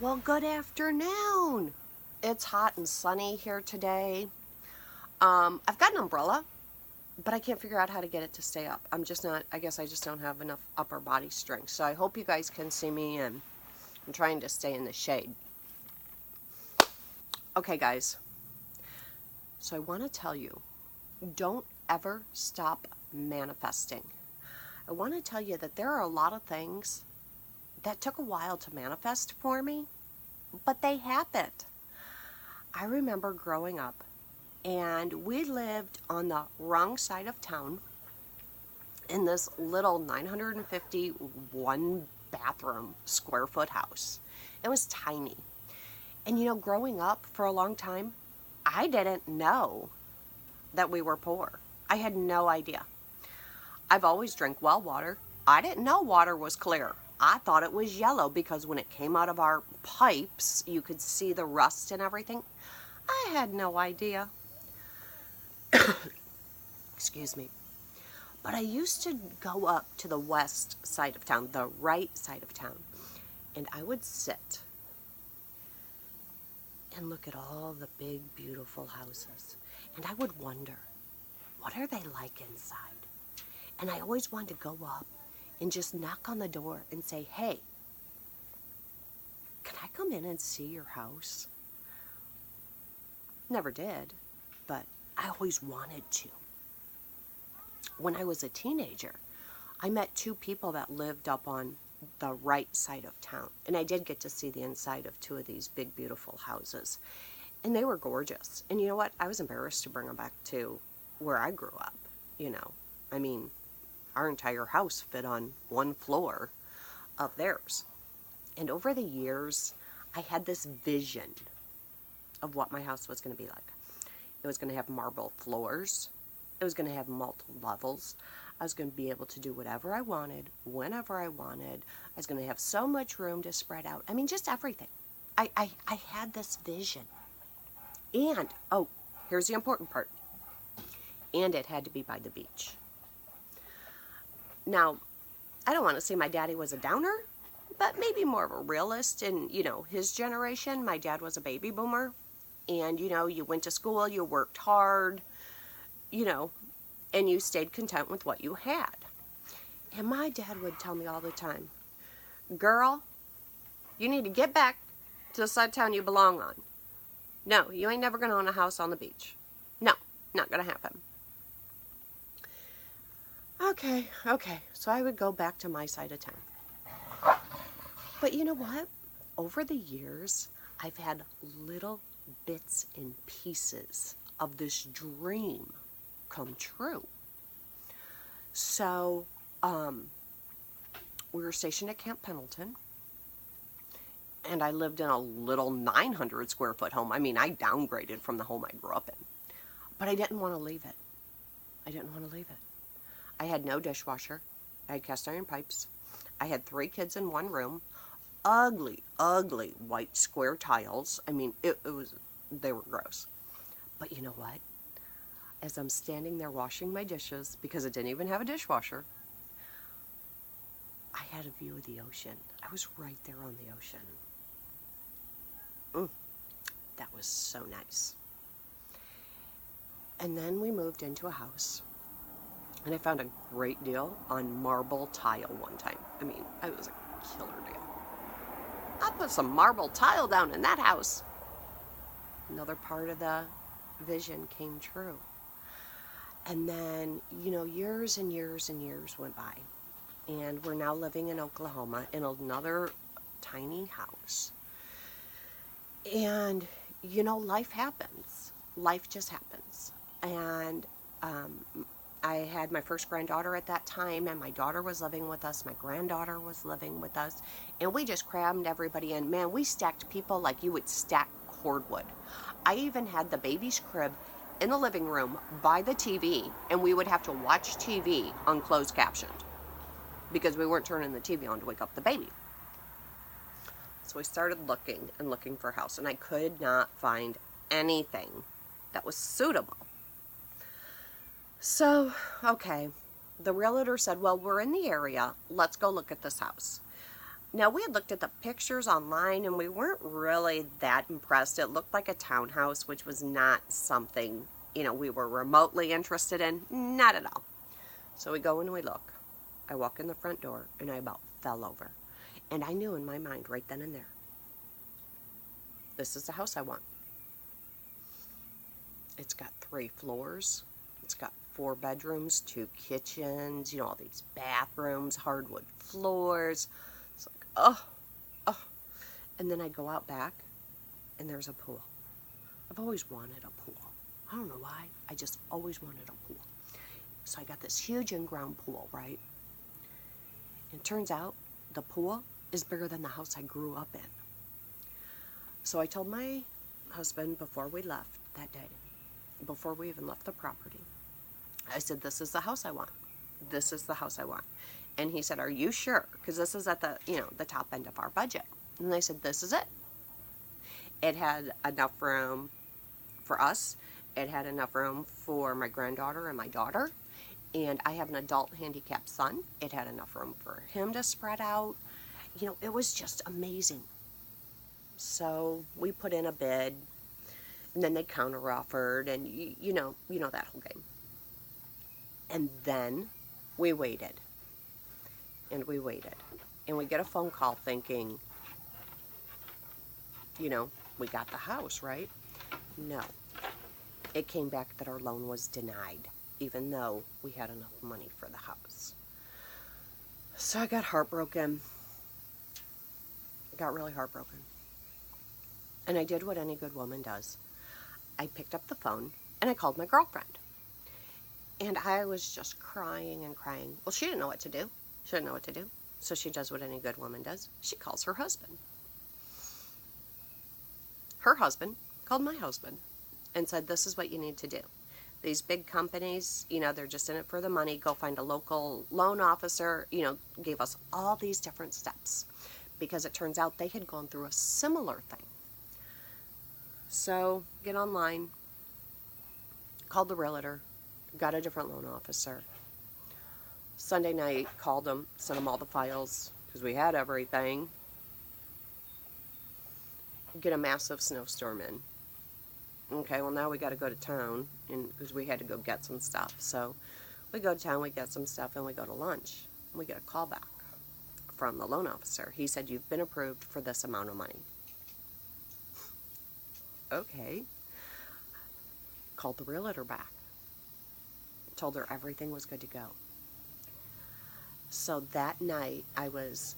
Well, good afternoon. It's hot and sunny here today. I've got an umbrella, but I can't figure out how to get it to stay up. I guess I just don't have enough upper body strength. So I hope you guys can see me, and I'm trying to stay in the shade. Okay, guys. So I want to tell you, don't ever stop manifesting. I want to tell you that there are a lot of things that took a while to manifest for me, but they happened. I remember growing up, and we lived on the wrong side of town in this little 951 bathroom square foot house. It was tiny. And growing up for a long time, I didn't know that we were poor. I had no idea. I've always drank well water. I didn't know water was clear. I thought it was yellow because when it came out of our pipes, you could see the rust and everything. I had no idea. Excuse me. But I used to go up to the west side of town, the right side of town, and I would sit and look at all the big, beautiful houses. And I would wonder, what are they like inside? And I always wanted to go up and just knock on the door and say, hey, can I come in and see your house? Never did, but I always wanted to. When I was a teenager, I met two people that lived up on the right side of town. And I did get to see the inside of two of these big, beautiful houses. And they were gorgeous. And you know what? I was embarrassed to bring them back to where I grew up. I mean, our entire house fit on one floor of theirs. And over the years, I had this vision of what my house was going to be like. It was going to have marble floors. It was going to have multiple levels. I was going to be able to do whatever I wanted, whenever I wanted. I was going to have so much room to spread out. I mean, just everything. I had this vision. And, oh, here's the important part. And it had to be by the beach. Now, I don't want to say my daddy was a downer, but maybe more of a realist. In, his generation, my dad was a baby boomer. And, you went to school, you worked hard, and you stayed content with what you had. And my dad would tell me all the time, girl, you need to get back to the side of town you belong on. No, you ain't never going to own a house on the beach. No, not going to happen. Okay. So I would go back to my side of town. But you know what? Over the years, I've had little bits and pieces of this dream come true. So, we were stationed at Camp Pendleton, and I lived in a little 900 square foot home. I mean, I downgraded from the home I grew up in, but I didn't want to leave it. I had no dishwasher. I had cast iron pipes. I had 3 kids in one room. Ugly white square tiles. I mean, they were gross. But you know what? As I'm standing there washing my dishes, because I didn't even have a dishwasher, I had a view of the ocean. I was right there on the ocean. That was so nice. And then we moved into a house, and I found a great deal on marble tile one time. I mean, it was a killer deal. I put some marble tile down in that house. Another part of the vision came true. And then, years and years and years went by. And we're now living in Oklahoma in another tiny house. And, life happens. Life just happens. And I had my first granddaughter at that time, and my daughter was living with us. My granddaughter was living with us. And we just crammed everybody in. Man, we stacked people like you would stack cordwood. I even had the baby's crib in the living room by the TV, and we would have to watch TV on closed captioned because we weren't turning the TV on to wake up the baby. So we started looking for a house, and I could not find anything that was suitable. So, okay, the realtor said, well, we're in the area. Let's go look at this house. Now, we had looked at the pictures online and we weren't really that impressed. It looked like a townhouse, which was not something, we were remotely interested in. Not at all. So we go and we look. I walk in the front door and I about fell over. And I knew in my mind right then and there, this is the house I want. It's got 3 floors. It's got 4 bedrooms, 2 kitchens, all these bathrooms, hardwood floors. It's like, oh. And then I go out back and there's a pool. I've always wanted a pool. I don't know why. I just always wanted a pool. So I got this huge in-ground pool, right? And it turns out the pool is bigger than the house I grew up in. So I told my husband before we left that day, before we even left the property, I said, this is the house I want. This is the house I want. And he said, are you sure? Because this is at the, the top end of our budget. And I said, this is it. It had enough room for us. It had enough room for my granddaughter and my daughter. And I have an adult handicapped son. It had enough room for him to spread out. It was just amazing. So we put in a bid, and then they counter-offered, and you know that whole game. And then we waited. And we waited. And we get a phone call thinking, we got the house, right? No. It came back that our loan was denied, even though we had enough money for the house. So I got heartbroken. I got really heartbroken. And I did what any good woman does. I picked up the phone and I called my girlfriend. And I was just crying and crying. Well, she didn't know what to do. She didn't know what to do. So she does what any good woman does. She calls her husband. Her husband called my husband and said, this is what you need to do. These big companies, they're just in it for the money. Go find a local loan officer, gave us all these different steps because it turns out they had gone through a similar thing. So, get online, called the realtor, got a different loan officer. Sunday night, called them, sent them all the files because we had everything. Get a massive snowstorm in. Okay, well now we got to go to town because we had to go get some stuff. So we go to town, we get some stuff, and we go to lunch. And we get a call back from the loan officer. He said, you've been approved for this amount of money. Okay. Called the realtor back. Told her everything was good to go. So that night, there's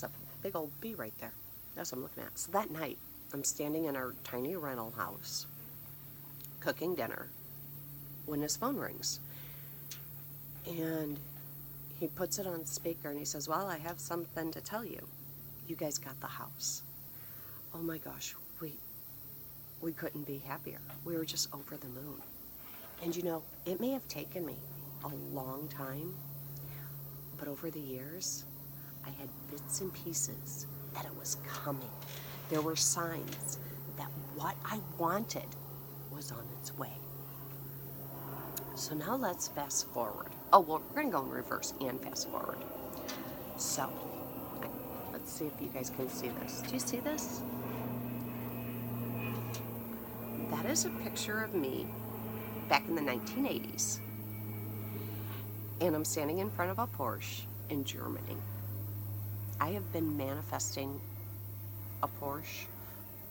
a big old bee right there. That's what I'm looking at. So that night, I'm standing in our tiny rental house, cooking dinner, when his phone rings. And he puts it on speaker and he says, well, I have something to tell you. You guys got the house. Oh my gosh, we couldn't be happier. We were just over the moon. And it may have taken me a long time, but over the years, I had bits and pieces that it was coming. There were signs that what I wanted was on its way. So now let's fast forward. Oh, well, we're going to go in reverse and fast forward. So, let's see if you guys can see this. Do you see this? That is a picture of me back in the 1980s. And I'm standing in front of a Porsche in Germany. I have been manifesting a Porsche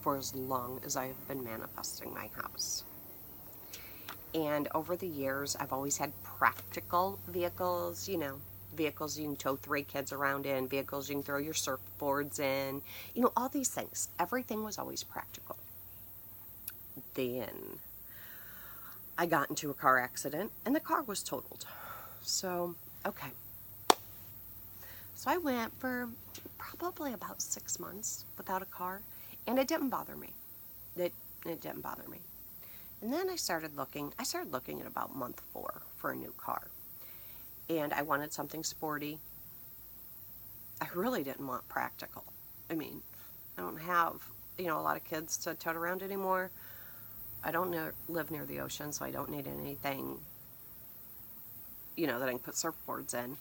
for as long as I have been manifesting my house. And over the years, I've always had practical vehicles, vehicles you can tow 3 kids around in, vehicles you can throw your surfboards in, all these things. Everything was always practical. Then I got into a car accident and the car was totaled. So, okay. So I went for probably about 6 months without a car, and it didn't bother me. It didn't bother me. And then I started looking at about month 4 for a new car. And I wanted something sporty. I really didn't want practical. I mean, I don't have, a lot of kids to tote around anymore. I don't live near the ocean, so I don't need anything, that I can put surfboards in.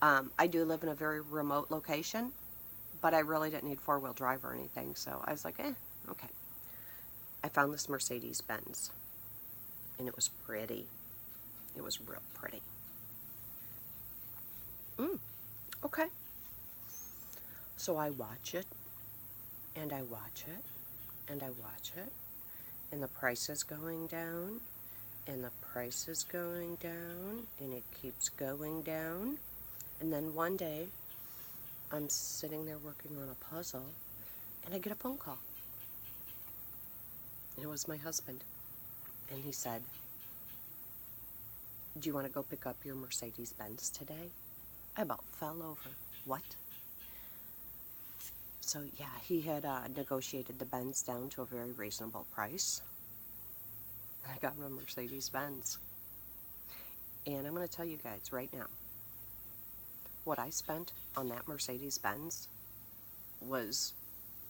I do live in a very remote location, but I really didn't need four-wheel drive or anything, so I was like, okay. I found this Mercedes-Benz, and it was pretty. It was real pretty. Okay. So I watch it, and I watch it, and I watch it, and the price is going down, and the price is going down, and it keeps going down. And then one day, I'm sitting there working on a puzzle, and I get a phone call. And it was my husband. And he said, do you want to go pick up your Mercedes-Benz today? I about fell over. What? So yeah, he had negotiated the Benz down to a very reasonable price. I got him a Mercedes-Benz. And I'm going to tell you guys right now, what I spent on that Mercedes-Benz was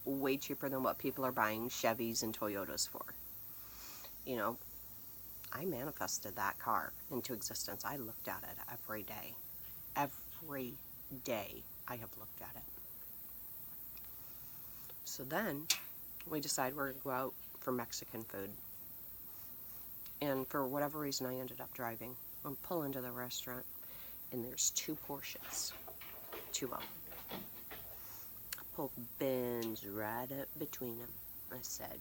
way cheaper than what people are buying Chevys and Toyotas for. You know, I manifested that car into existence. I looked at it every day. Every day I have looked at it. So then we decide we're going to go out for Mexican food. And for whatever reason, I ended up driving. I pull into the restaurant, and there's two Porsches. Two of them. I pulled Benz right up between them. I said,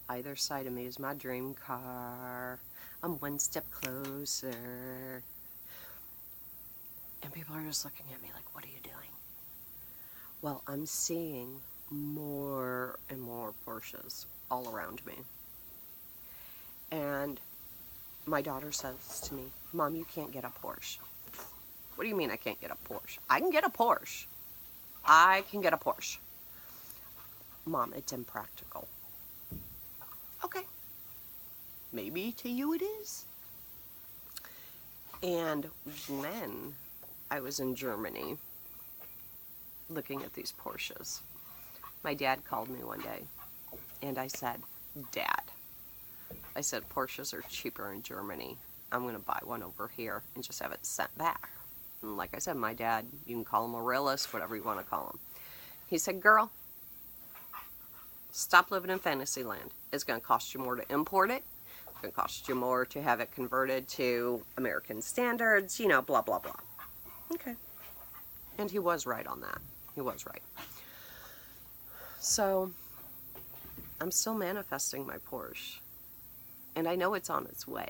either side of me is my dream car. I'm one step closer. And people are just looking at me like, what are you doing? Well, I'm seeing more and more Porsches all around me. And my daughter says to me, Mom, you can't get a Porsche. What do you mean I can't get a Porsche? I can get a Porsche. I can get a Porsche. Mom, it's impractical. Okay. Maybe to you it is. And when I was in Germany looking at these Porsches, my dad called me one day, and I said, Dad, I said, Porsches are cheaper in Germany. I'm going to buy one over here and just have it sent back. And like I said, my dad, you can call him a realist, whatever you want to call him. He said, girl, stop living in Fantasyland. It's going to cost you more to import it. It's going to cost you more to have it converted to American standards, you know, blah, blah, blah. Okay. And he was right on that. He was right. So, I'm still manifesting my Porsche. And I know it's on its way.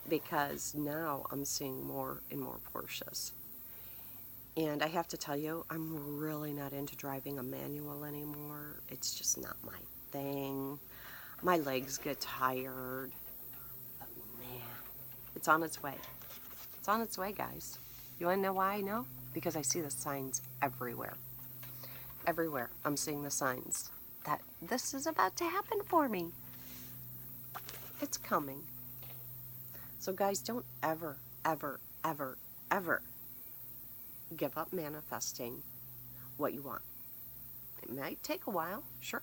Because now I'm seeing more and more Porsches. And I have to tell you, I'm really not into driving a manual anymore. It's just not my thing. My legs get tired. But man, it's on its way. It's on its way, guys. You want to know why I know? Because I see the signs everywhere. Everywhere I'm seeing the signs that this is about to happen for me. It's coming. So guys, don't ever, ever, ever, ever give up manifesting what you want. It might take a while, sure.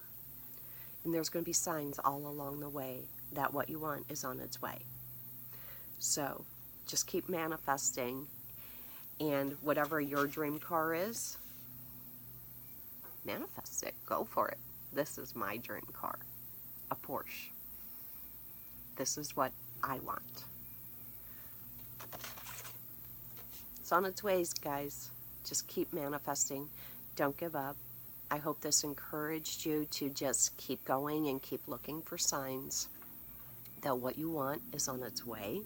And there's going to be signs all along the way that what you want is on its way. So just keep manifesting. And whatever your dream car is, manifest it. Go for it. This is my dream car. A Porsche. This is what I want. It's on its ways, guys. Just keep manifesting. Don't give up. I hope this encouraged you to just keep going and keep looking for signs that what you want is on its way.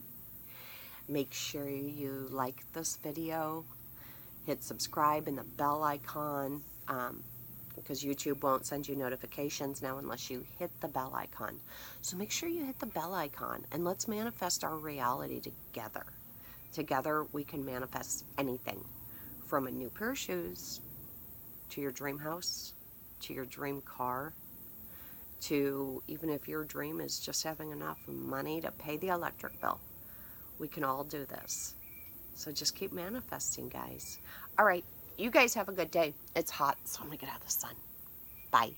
Make sure you like this video, hit subscribe and the bell icon, because YouTube won't send you notifications now unless you hit the bell icon. So make sure you hit the bell icon and let's manifest our reality together. Together we can manifest anything, from a new pair of shoes, to your dream house, to your dream car, to even if your dream is just having enough money to pay the electric bill. We can all do this. So just keep manifesting, guys. All right, you guys have a good day. It's hot, so I'm going to get out of the sun. Bye.